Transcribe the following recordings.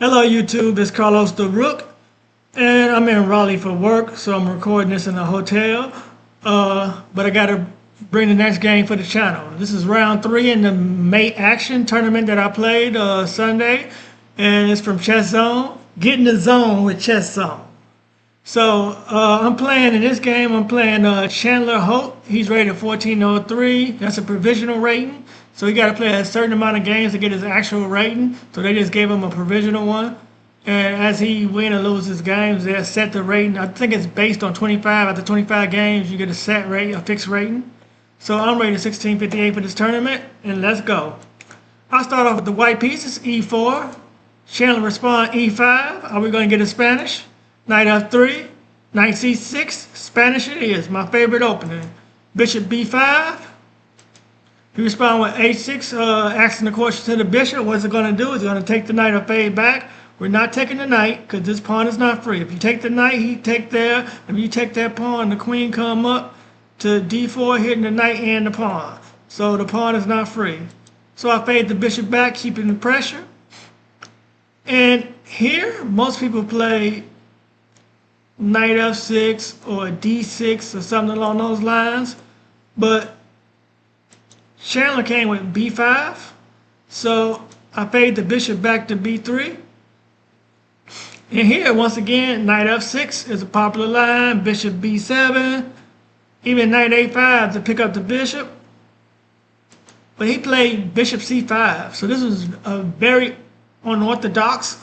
Hello YouTube, it's Carlos the Rook, and I'm in Raleigh for work, so I'm recording this in a hotel. But I gotta bring the next game for the channel. This is round 3 in the May Action tournament that I played Sunday, and it's from Chess Zone. Get in the zone with Chess Zone. So I'm playing in this game. I'm playing Chandler Holt. He's rated 1403. That's a provisional rating. So he got to play a certain amount of games to get his actual rating. So they just gave him a provisional one. And as he win or loses games, they'll set the rating. I think it's based on 25. After 25 games, you get a set rate, a fixed rating. So I'm rated 1658 for this tournament, and let's go. I'll start off with the white pieces, e4. Chandler respond e5. Are we going to get a Spanish? Knight f3, knight c6, Spanish it is, my favorite opening. Bishop b5. You respond with h6, asking the question to the bishop. What's it going to do? It's going to take the knight or fade back. We're not taking the knight because this pawn is not free. If you take the knight, he take there. If you take that pawn, the queen come up to d4, hitting the knight and the pawn. So the pawn is not free. So I fade the bishop back, keeping the pressure. And here, most people play knight f6 or d6 or something along those lines, but Chandler came with b5, so I fade the bishop back to b3. And here, once again, knight f6 is a popular line, bishop b7, even knight a5 to pick up the bishop. But he played bishop c5, so this was a very unorthodox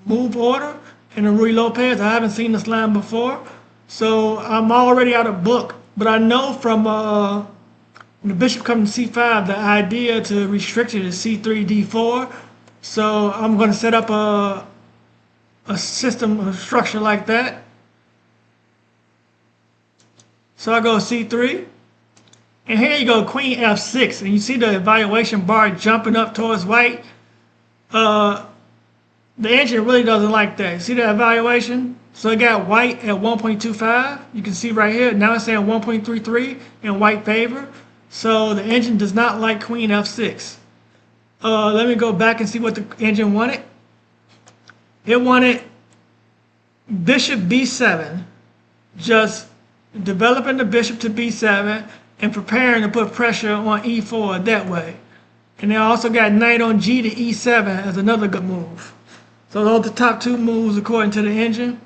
move order. In a Ruy Lopez, I haven't seen this line before, so I'm already out of book. But I know from when the bishop comes to c5, the idea to restrict it is c3, d4. So I'm going to set up a system, a structure like that. So I go c3, and here you go, queen f6, and you see the evaluation bar jumping up towards white. The engine really doesn't like that. See the evaluation? So it got white at 1.25. You can see right here. Now it's saying 1.33 in white favor. So the engine does not like queen f6. Let me go back and see what the engine wanted. It wanted bishop b7. Just developing the bishop to b7 and preparing to put pressure on e4 that way. And they also got knight on g to e7 as another good move. So those are the top 2 moves according to the engine.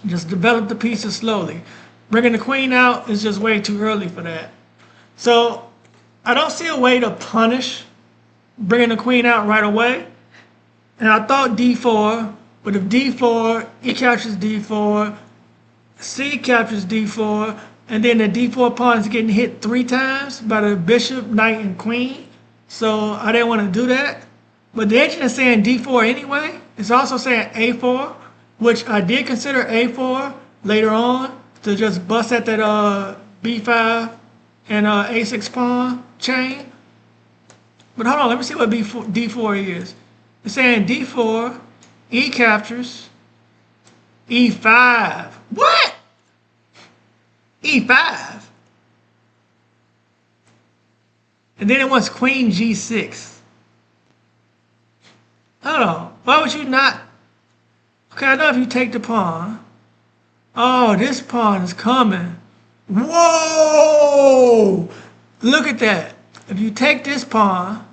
Just develop the pieces slowly. Bringing the queen out is just way too early for that. So I don't see a way to punish bringing the queen out right away. And I thought d4, but if d4, e captures d4, c captures d4, and then the d4 pawn is getting hit 3 times by the bishop, knight, and queen. So I didn't want to do that. But the engine is saying d4 anyway. It's also saying a4, which I did consider a4 later on to just bust at that b5 and a6 pawn chain. But hold on, let me see what d4 is. It's saying d4, e captures, e5. What? e5? And then it wants queen g6. Hold on. Why would you not? Okay, I know if you take the pawn. Oh, this pawn is coming. Whoa! Look at that. If you take this pawn,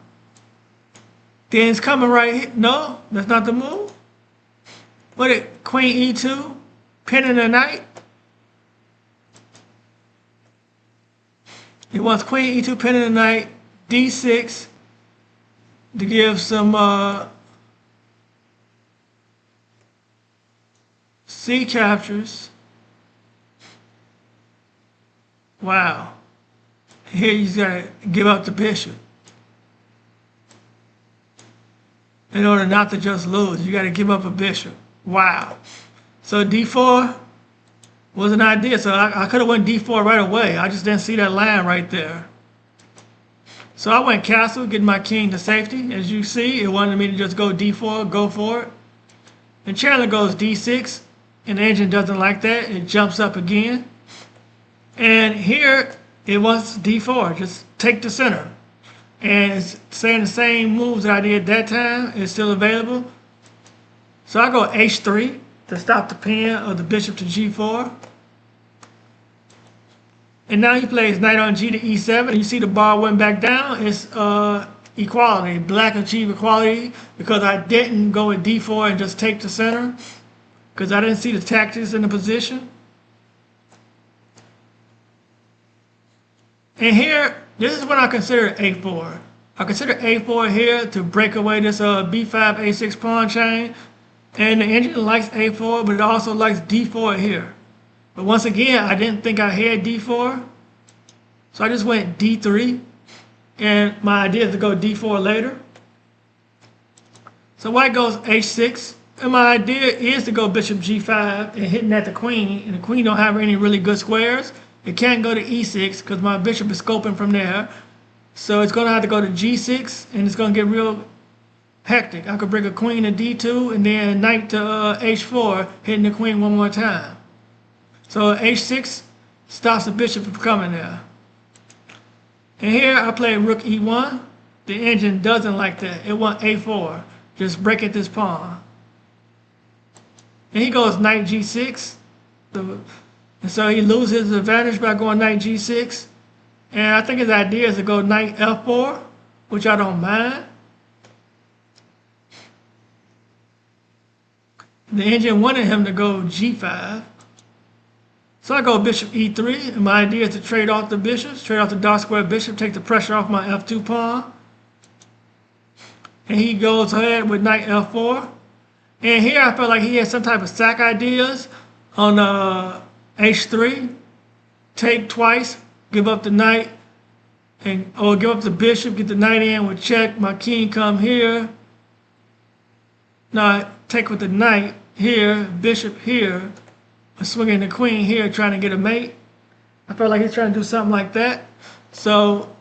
then it's coming right here. No, that's not the move. What it? Queen e2, pinning the knight. It wants queen e2, pinning the knight, d6 to give some C captures. Wow. Here you gotta give up the bishop. In order not to just lose, you gotta give up a bishop. Wow. So d4 was an idea. So I could have went d4 right away. I just didn't see that line right there. So I went castle, getting my king to safety. As you see, it wanted me to just go d4, go for it. And Chandler goes d6. And the engine doesn't like that. It jumps up again. And here it wants d4. Just take the center. And it's saying the same moves that I did that time is still available. So I go h3 to stop the pin of the bishop to g4. And now he plays knight on g to e7. You see the bar went back down. It's equality. Black achieved equality because I didn't go with d4 and just take the center, because I didn't see the tactics in the position. And here, this is what I consider a4. I consider a4 here to break away this b5, a6 pawn chain. And the engine likes a4, but it also likes d4 here. But once again, I didn't think I had d4. So I just went d3. And my idea is to go d4 later. So white goes h6. And my idea is to go bishop g5 and hitting at the queen. And the queen don't have any really good squares. It can't go to e6 because my bishop is scoping from there. So it's going to have to go to g6, and it's going to get real hectic. I could bring a queen to d2 and then knight to h4, hitting the queen one more time. So h6 stops the bishop from coming there. And here I play rook e1. The engine doesn't like that. It wants a4. Just break at this pawn. And he goes knight g6. And so he loses his advantage by going knight g6. And I think his idea is to go knight f4, which I don't mind. The engine wanted him to go g5. So I go bishop e3, and my idea is to trade off the bishops, trade off the dark square bishop, take the pressure off my f2 pawn. And he goes ahead with knight f4. And here I felt like he had some type of sack ideas on h3. Take twice, give up the knight, or give up the bishop, get the knight in with check, my king come here. Now I take with the knight here, bishop here, swinging the queen here, trying to get a mate. I felt like he's trying to do something like that. So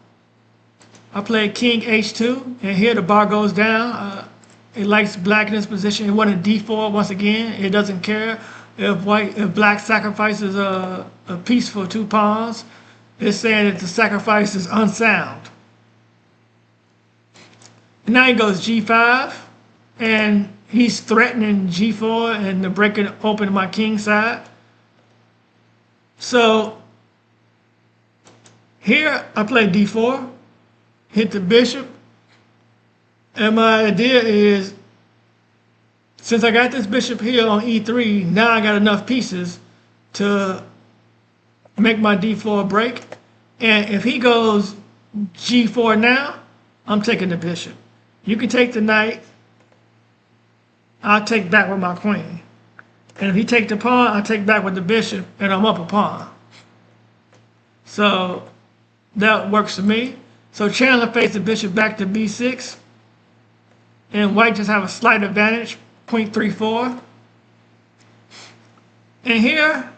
I played king h2, and here the bar goes down. It likes black in this position. It wanted d4 once again. It doesn't care if black sacrifices a piece for 2 pawns. It's saying that the sacrifice is unsound. And now he goes g5, and he's threatening g4 and to break it open to my king side. So here I play d4, hit the bishop, and my idea is, since I got this bishop here on e3, now I got enough pieces to make my d4 break. And if he goes g4 now, I'm taking the bishop. You can take the knight. I'll take back with my queen. And if he take the pawn, I'll take back with the bishop, and I'm up a pawn. So that works for me. So Chandler faced the bishop back to b6. And white just have a slight advantage, 0.34. And here,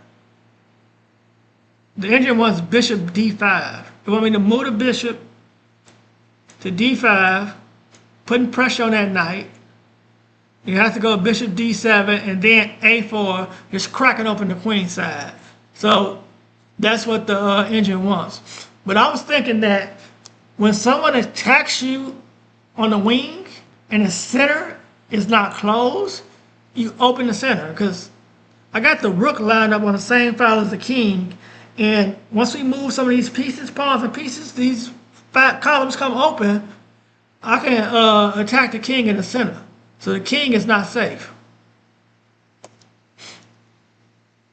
the engine wants bishop d5. They want me to move the bishop to d5, putting pressure on that knight. You have to go bishop d7 and then a4, just cracking open the queen side. So that's what the engine wants. But I was thinking that when someone attacks you on the wing and the center is not closed, you open the center. Because I got the rook lined up on the same file as the king. And once we move some of these pieces, pawns and pieces, these 5 columns come open, I can attack the king in the center. So the king is not safe.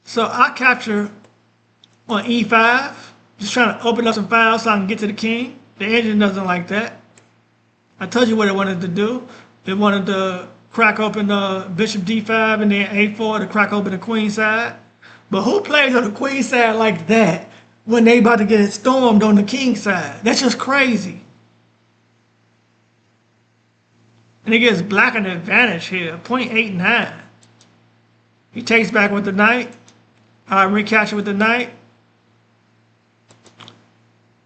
So I capture on e5, just trying to open up some files so I can get to the king. The engine doesn't like that. I told you what it wanted to do. It wanted to crack open the bishop d5 and then a4 to crack open the queen side. But who plays on the queen side like that when they about to get it stormed on the king side? That's just crazy. And he gives black an advantage here, 0.89. He takes back with the knight. I recapture with the knight.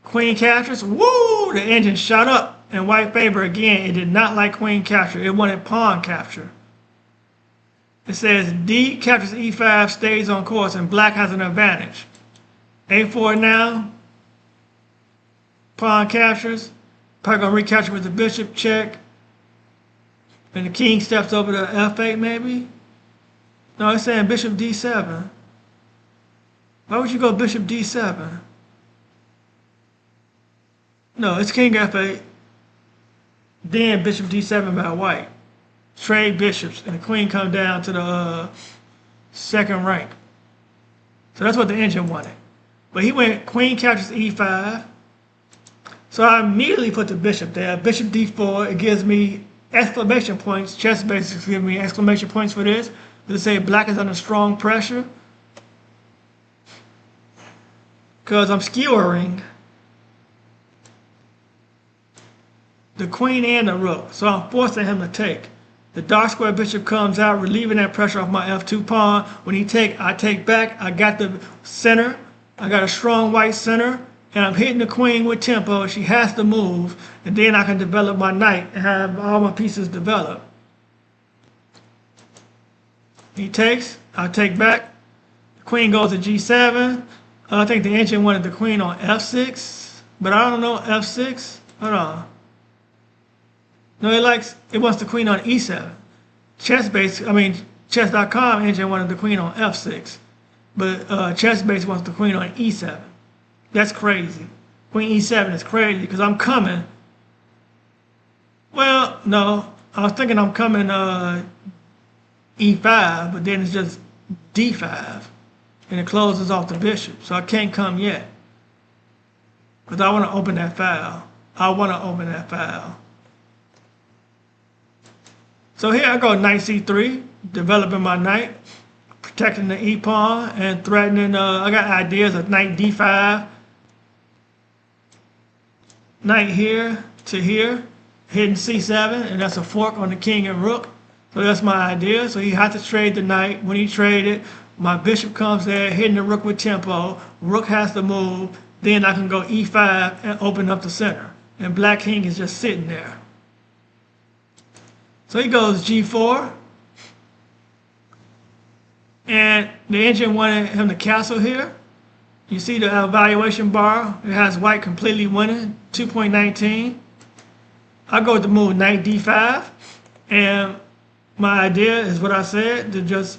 Queen captures. Woo! The engine shot up in white favor again. It did not like queen capture. It wanted pawn capture. It says D captures e5, stays on course, and black has an advantage. a4 now. Pawn captures. Probably going to recapture with the bishop, check. And the king steps over to f8 maybe? No, it's saying bishop d7. Why would you go bishop d7? No, it's king f8. Then bishop d7 by white. Trade bishops, and the queen comes down to the second rank. So that's what the engine wanted. But he went queen captures e5. So I immediately put the bishop there. Bishop d4, it gives me exclamation points. Chess basically gives me exclamation points for this. They say black is under strong pressure. Because I'm skewering the queen and the rook. So I'm forcing him to take. The dark square bishop comes out, relieving that pressure off my f2 pawn. When he take, I take back. I got the center. I got a strong white center. And I'm hitting the queen with tempo. She has to move. And then I can develop my knight and have all my pieces developed. He takes. I take back. The queen goes to g7. I think the engine wanted the queen on f6. But I don't know f6. Hold on. No, it wants the queen on e7. Chess.com engine wanted the queen on f6. But ChessBase wants the queen on e7. That's crazy. Queen e7 is crazy because I'm coming. Well, no. I was thinking I'm coming e5, but then it's just d5. And it closes off the bishop. So I can't come yet. Because I want to open that file. So here I go knight c3, developing my knight, protecting the e-pawn, and threatening, I got ideas of knight d5, knight here to here, hitting c7, and that's a fork on the king and rook. So that's my idea. So he had to trade the knight. When he traded, my bishop comes there, hitting the rook with tempo. Rook has to move. Then I can go e5 and open up the center. And black king is just sitting there. So he goes g4. And the engine wanted him to castle here. You see the evaluation bar. It has white completely winning, 2.19. I go with the move knight d5. And my idea is what I said, to just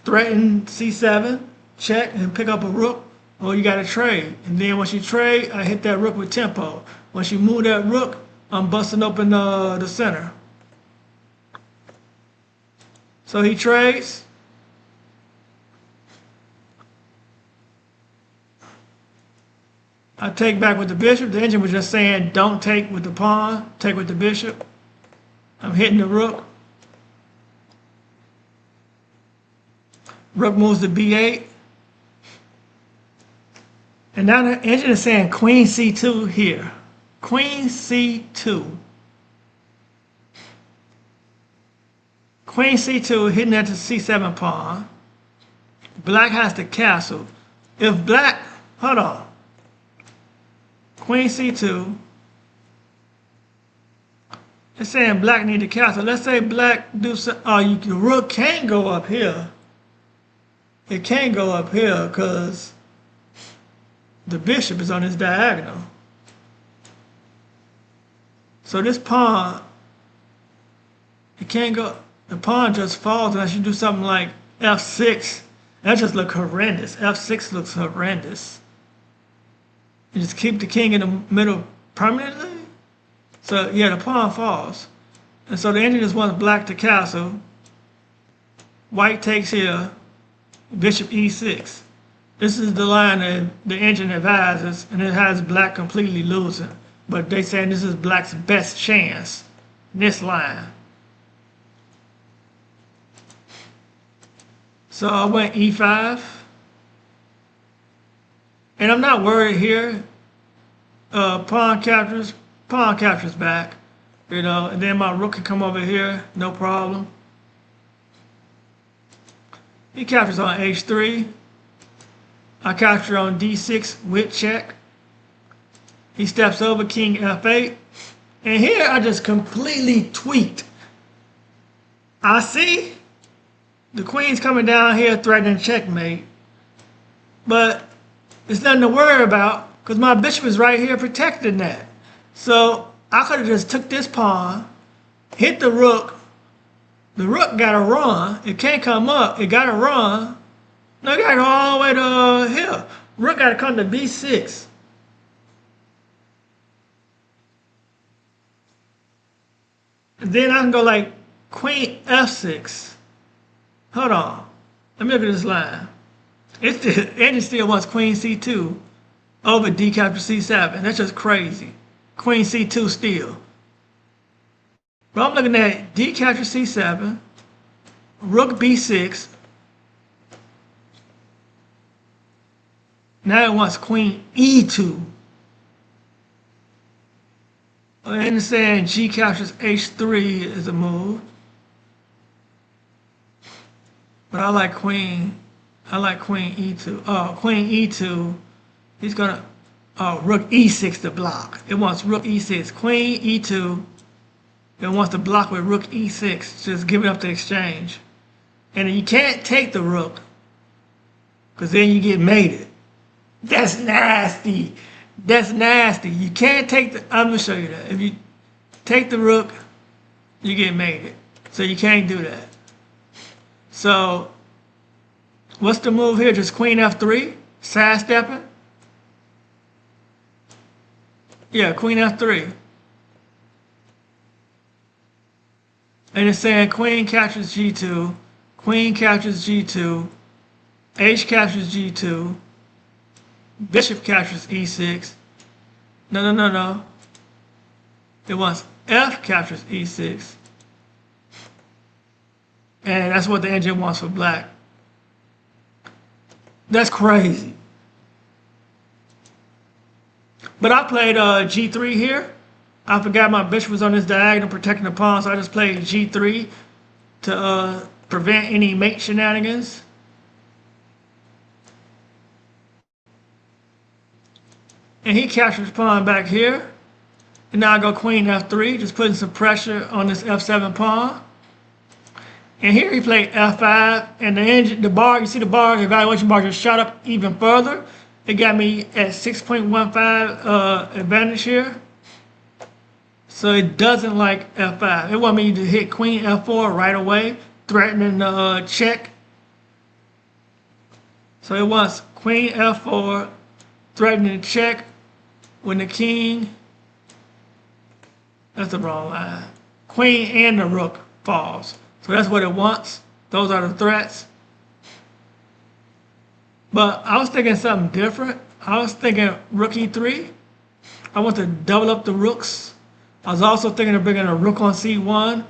threaten c7, check, and pick up a rook. Or you got to trade. And then once you trade, I hit that rook with tempo. Once you move that rook, I'm busting open the center. So he trades. I take back with the bishop. The engine was just saying don't take with the pawn, take with the bishop. I'm hitting the rook. Rook moves to b8. And now the engine is saying queen c2 here. Queen c2. Queen c2 hitting at the c7 pawn. Black has to castle. If black, hold on. Queen c2. It's saying black need to castle. Let's say black do some, the rook can't go up here. It can't go up here because the bishop is on his diagonal. So this pawn, it can't go. The pawn just falls unless you do something like f6. That just looks horrendous. f6 looks horrendous. You just keep the king in the middle permanently. So yeah, the pawn falls. And so the engine just wants black to castle. White takes here. Bishop e6. This is the line that the engine advises, and it has black completely losing. But they saying this is black's best chance. This line. So I went e5. And I'm not worried here. Pawn captures back. You know, and then my rook can come over here, no problem. He captures on h3. I capture on d6 with check. He steps over king f8. And here I just completely tweaked. I see the queen's coming down here threatening checkmate. But it's nothing to worry about because my bishop is right here protecting that. So I could have just took this pawn, hit the rook The rook got to run. It can't come up. It got to run. No, it got to go all the way to here. Rook got to come to b6. And then I can go like queen f6. Hold on. Let me look at this line. It still wants queen c2 over d capture c7. That's just crazy. Queen c2 still. But I'm looking at d capture c7, rook b6. Now it wants queen e2. And it's saying g captures h3 is a move. But I like queen e2. Oh, queen e2. He's gonna, rook e6 to block. It wants rook e6. Queen e2. It wants to block with rook e6. Just giving up the exchange. And you can't take the rook, because then you get mated. That's nasty. That's nasty. You can't take the, I'm gonna show you that. If you take the rook, you get mated. So you can't do that. So what's the move here? Just queen f3, sidestepping. Yeah, queen f3. And it's saying queen captures g2, queen captures g2, h captures g2, bishop captures e6. No. It wants f captures e6. And that's what the engine wants for black. That's crazy. But I played g3 here. I forgot my bishop was on this diagonal protecting the pawn, so I just played g3 to prevent any mate shenanigans. And he captures pawn back here. And now I go queen f3, just putting some pressure on this f7 pawn. And here he played f5, and the bar, you see the bar, the evaluation bar just shot up even further. It got me at 6.15 advantage here. So it doesn't like f5. It want me to hit queen f4 right away, threatening the check. So it wants queen f4, threatening check when the king, that's the wrong line, queen and the rook falls. So that's what it wants. Those are the threats. But I was thinking something different. I was thinking rook e3. I want to double up the rooks. I was also thinking of bringing a rook on c1,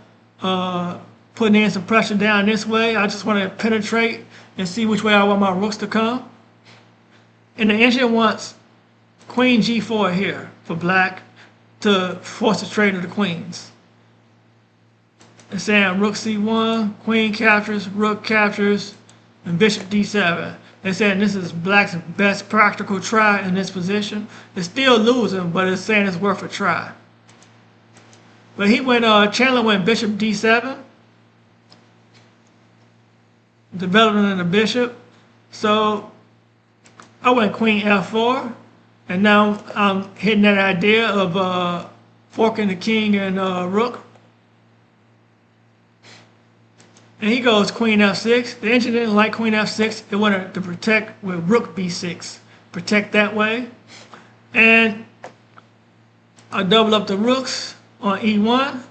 putting in some pressure down this way. I just want to penetrate and see which way I want my rooks to come. And the engine wants queen g4 here for black to force the trade of the queens. It's saying rook c1, queen captures, rook captures, and bishop d7. They're saying this is black's best practical try in this position. It's still losing, but it's saying it's worth a try. But he went, Chandler went bishop d7, developing the bishop. So I went queen f4, and now I'm hitting that idea of forking the king and rook. And he goes queen f6. The engine didn't like queen f6. It wanted to protect with rook b6. Protect that way. And I double up the rooks on e1.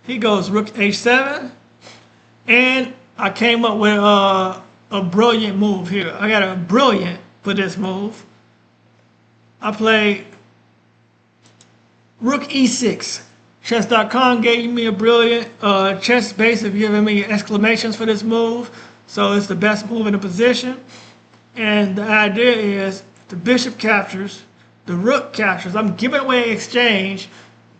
He goes rook h7. And I came up with a brilliant move here. I got a brilliant for this move. I played rook e6. Chess.com gave me a brilliant chess base of giving me exclamations for this move. So it's the best move in the position. And the idea is the bishop captures, the rook captures. I'm giving away exchange.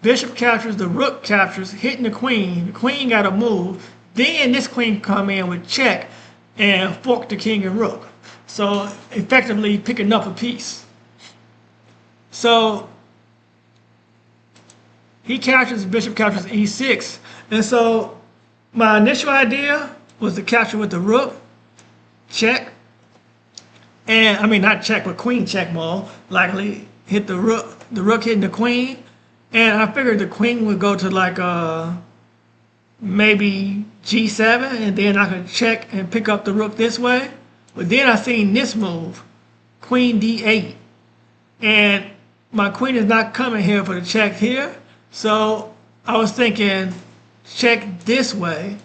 Bishop captures, the rook captures, hitting the queen. The queen got to move. Then this queen come in with check and fork the king and rook. So effectively picking up a piece. So he captures, bishop captures e6. And so my initial idea was to capture with the rook, check. And I mean, not check, but queen check more likely. Hit the rook hitting the queen. And I figured the queen would go to like maybe G7, and then I could check and pick up the rook this way. But then I seen this move, Queen D8, and my queen is not coming here for the check here. So I was thinking, check this way,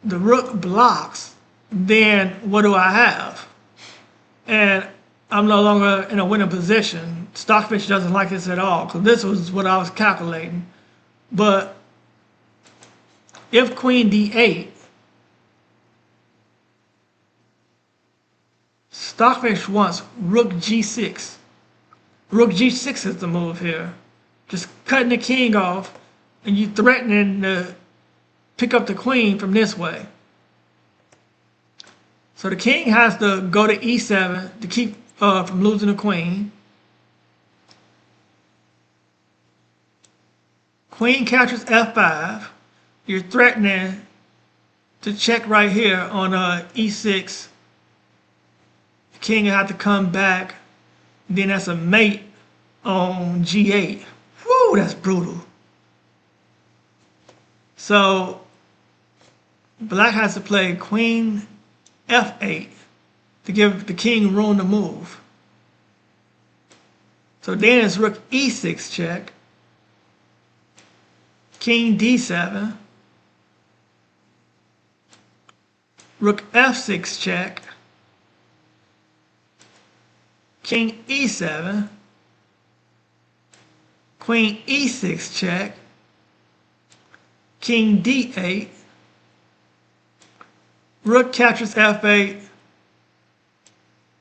the rook blocks, then what do I have? And I'm no longer in a winning position. Stockfish doesn't like this at all, because this was what I was calculating. But if Queen D8, Stockfish wants Rook G6. Rook G6 is the move here. Just cutting the king off, and you threatening to pick up the queen from this way. So the king has to go to E7 to keep from losing the queen. Queen captures F5. You're threatening to check right here on E6. The king will have to come back. Then that's a mate on G8. Woo, that's brutal. So black has to play Queen F8 to give the king room to move. So then it's Rook E6 check. King D7. Rook F6 check. King E7. Queen E6 check. King D8. Rook captures F8.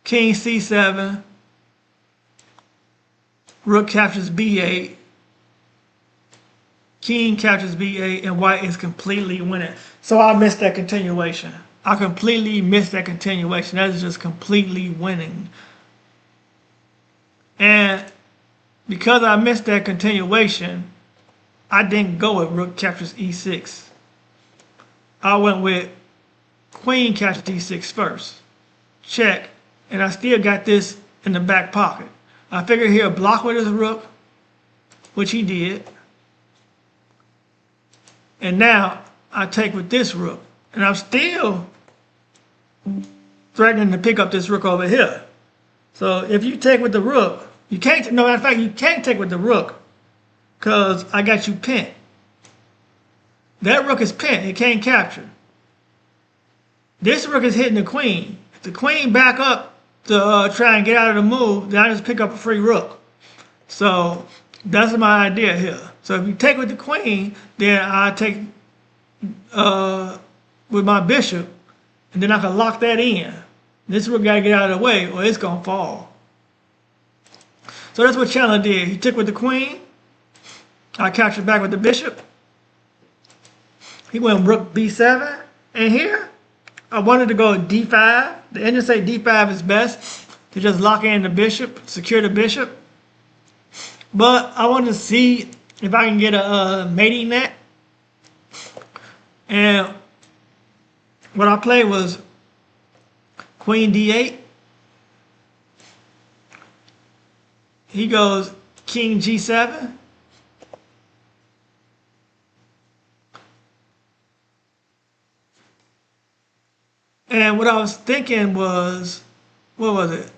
King C7. Rook captures B8. King captures B8, and white is completely winning. So I missed that continuation. I completely missed that continuation. That is just completely winning. And because I missed that continuation, I didn't go with rook captures E6. I went with queen captures D6 first. Check. And I still got this in the back pocket. I figured he'll block with his rook, which he did. And now I take with this rook. And I'm still threatening to pick up this rook over here. So if you take with the rook, you can't, no matter of fact, you can't take with the rook because I got you pinned. That rook is pinned, it can't capture. This rook is hitting the queen. If the queen back up to try and get out of the move, then I just pick up a free rook. So that's my idea here. So if you take with the queen, then I take with my bishop, and then I can lock that in. This rook got to get out of the way or it's going to fall. So that's what Chandler did. He took with the queen. I captured back with the bishop. He went rook B7. And here, I wanted to go D5. The engine say D5 is best to just lock in the bishop, secure the bishop. But I wanted to see if I can get a mating net. And what I played was Queen D8. He goes King G7. And what I was thinking was, what was it?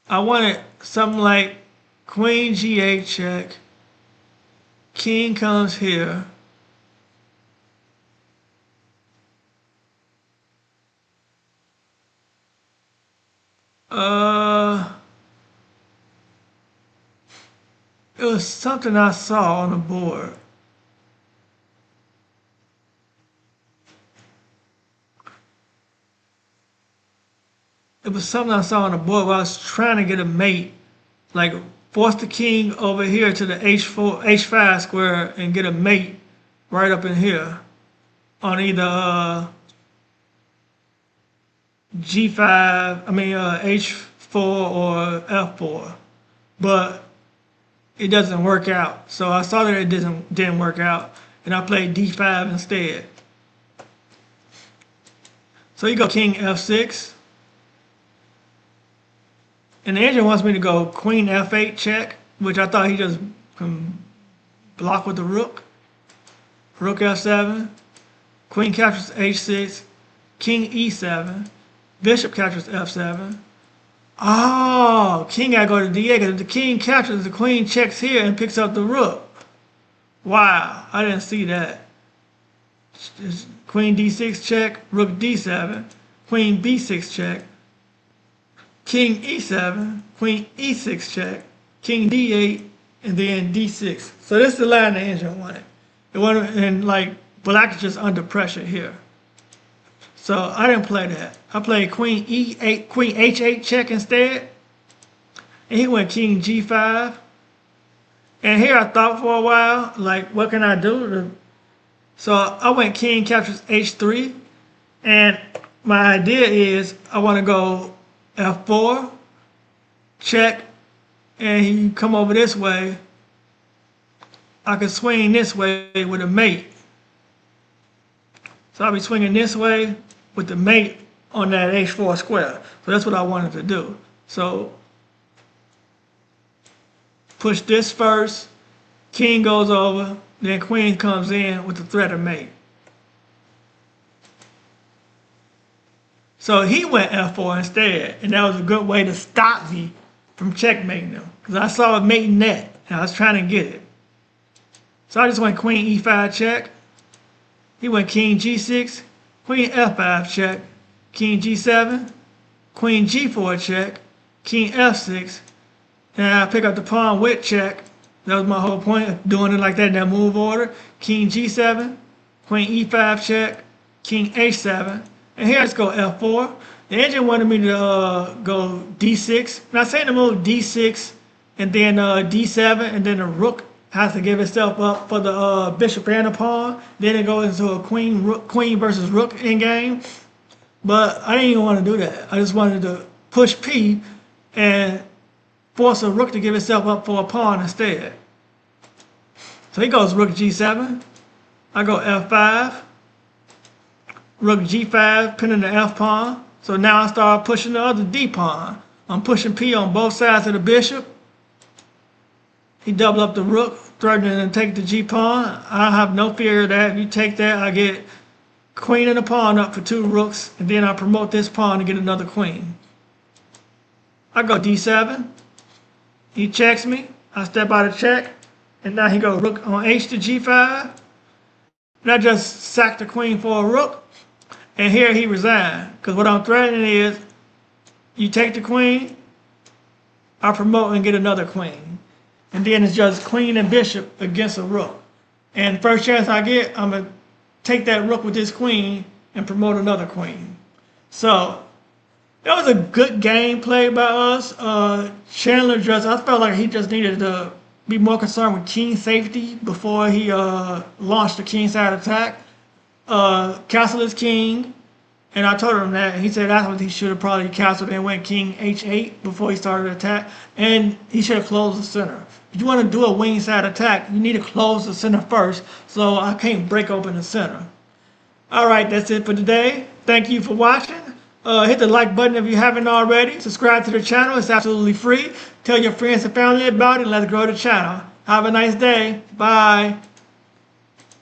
I wanted something like Queen G8 check. King comes here. It was something I saw on the board. It was something I saw on the board where I was trying to get a mate, like force the king over here to the H5 square and get a mate right up in here on either G5, H4 or F4, but it doesn't work out. So I saw that it didn't work out, and I played D5 instead. So you go King F6. And the engine wants me to go queen f8 check, which I thought he just can block with the rook. Rook f7, queen captures h6, king e7, bishop captures f7. Oh, king gotta go to d8 because if the king captures, the queen checks here and picks up the rook. Wow, I didn't see that. Queen d6 check, rook d7, queen b6 check, king e7, queen e6 check, king d8, and then d6. So this is the line the engine wanted. It wanted, and like black is just under pressure here. So I didn't play that. I played queen e8, queen h8 check instead. And he went king g5. And here I thought for a while, like, what can I do? So I went king captures h3. And my idea is I want to go f4, check, and he come over this way. I can swing this way with a mate. So I'll be swinging this way with the mate on that h4 square. So that's what I wanted to do. So push this first, king goes over, then queen comes in with the threat of mate. So he went f4 instead, and that was a good way to stop me from checkmating him. Because I saw a mating net, and I was trying to get it. So I just went queen e5 check. He went king g6, queen f5 check, king g7, queen g4 check, king f6, and I pick up the pawn with check. That was my whole point of doing it like that in that move order. King g7, queen e5 check, king h7, and here let's go f4. The engine wanted me to go d6. And I say to move d6 and then d7, and then the rook has to give itself up for the bishop and the pawn. Then it goes into a queen versus rook in game. But I didn't even want to do that. I just wanted to push p and force a rook to give itself up for a pawn instead. So he goes rook g7. I go f5. Rook g5, pinning the f pawn. So now I start pushing the other d pawn. I'm pushing p on both sides of the bishop. He double up the rook, threatening to take the g pawn. I have no fear of that. If you take that, I get queen and a pawn up for 2 rooks, and then I promote this pawn to get another queen. I go d7. He checks me. I step out of check, and now he goes rook on h to g5. And I just sacked the queen for a rook, and here he resigned. Because what I'm threatening is, you take the queen, I promote and get another queen. And then it's just queen and bishop against a rook. And first chance I get, I'm going to take that rook with this queen and promote another queen. So that was a good game played by us. Chandler I felt like he just needed to be more concerned with king safety before he launched the king side attack. Castle is king. And I told him that. He said that's what he should have probably castled and went king h8 before he started the attack. And he should have closed the center. If you want to do a wing side attack, you need to close the center first. So I can't break open the center. Alright, that's it for today. Thank you for watching. Hit the like button if you haven't already. Subscribe to the channel. It's absolutely free. Tell your friends and family about it and let's grow the channel. Have a nice day. Bye.